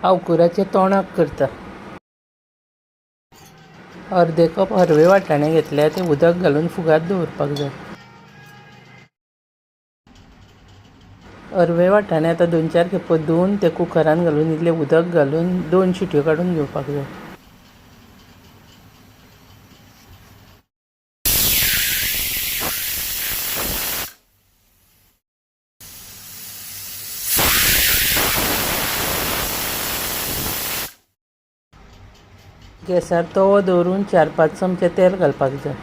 अवकुराचे तोंडाक करता. अर्दे कप हरवे वाटाणे घेतले, ते उदक घालून फुगात दवरपाक जाय. हरवे वाटाणे आतां 2-4 खेपो धुवन ते कुकरान घालून इल्लें उदक घालून 2 शिटयो काडून घेवपाक जाय. गॅसार तवो दवरून 4-5 चमचे तेल घालपाक जाय.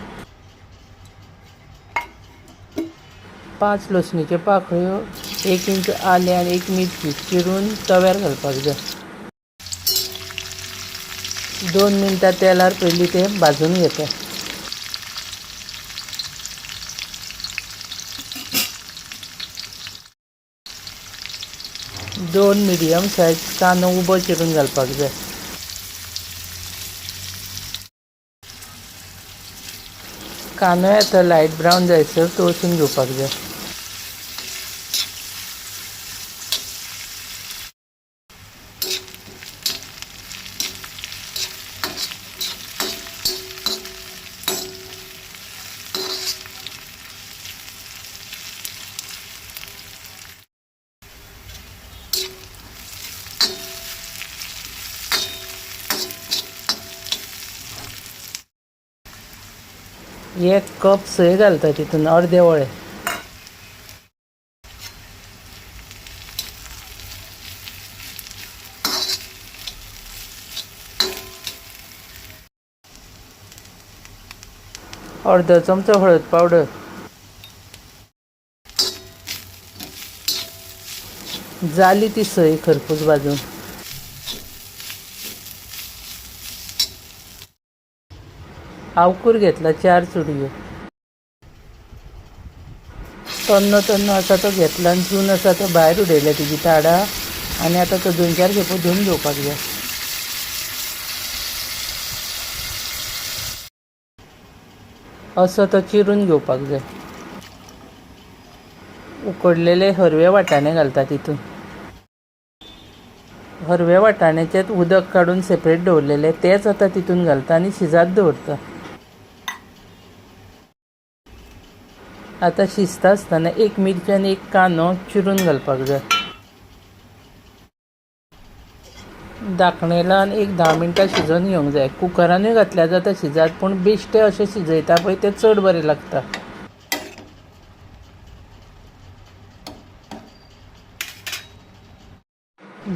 5 लसणीच्यो पाकळ्यो, 1 इंच आलें आनी 1 मिरची चिरून तव्यार घालपाक जाय. 2 मिनटां तेलार पयलीं ते भाजून घेता. दोन मिडियम सायज कांदो उबो चिरून घालपाक जाय. कांदो येता लायट ब्रावन जायसर तळसून घेवपाक जाय. एक कप सोय घालता तितून अर्दे वळे. अर्दो चमचो हळद पावडर. जाली ती सोय खरपूस भाजून. अवकूर घेतला 4 चुडयो. तन्नो तन्नो आसा तो घेतला आनी चून आसा तो भायर उडयल्या तेजी ताडा, आनी आतां तो 2-4 खेपो धुवन घेवपाक जाय. असो तो चिरून घेवपाक जाय. उकडलेले हरवे वाटाणे घालता तितून. हरवे वाटाण्याचेच उदक काडून सेपरेट दवरलेले तेच आतां तितून घालता आनी शिजात दवरता. आतां शिजता आसतना 1 मिरची आनी 1 कांदो चिरून घालपाक जाय. धांकणे लावन 1-10 मिनटां शिजोवन घेवंक जाय. कुकरानूय घातल्यार जाता शिजात, पूण बेश्टे अशें शिजयता पळय तें चड बरें लागता.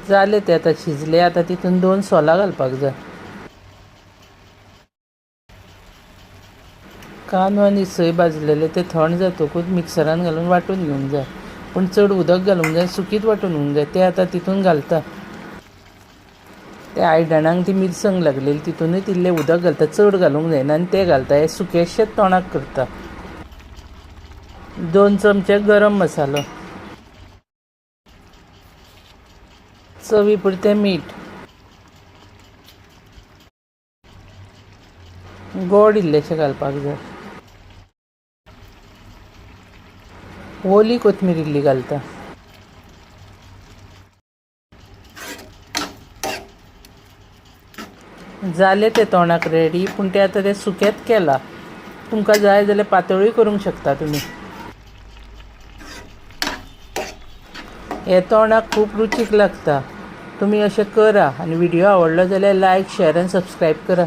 जालें तें आतां शिजलें. आतां तितून 2 सोलां घालपाक जाय. कांदो आनी सोय भाजलेले ते थंड जातकूच मिक्सरान घालून वांटून घेवंक जाय, पूण चड उदक घालूंक जाय, सुकीत वांटून घेवंक जाय. ते आतां तितून घालता. ते आयदनांक ती मिरसांग लागलेली तितूनच इल्लें उदक घालता, चड घालूंक जायना, आनी ते घालता. हे सुकेशेंच तोंडाक करता. 2 चमचे गरम मसालो, चवी पुरतें मीठ, गोड इल्लेशें घालपाक जाय. ओली कोथमीर इल्ली घालता. जालें तें तोंडाक रेडी, पूण तें आतां तें सुकेंच केलां. तुमकां जाय जाल्यार पातळूय करूंक शकता तुमी. हें तोंडाक खूब रुचीक लागता. तुमी अशें करा, आनी व्हिडियो आवडलो जाल्यार लायक, शेअर आनी सबस्क्रायब करा.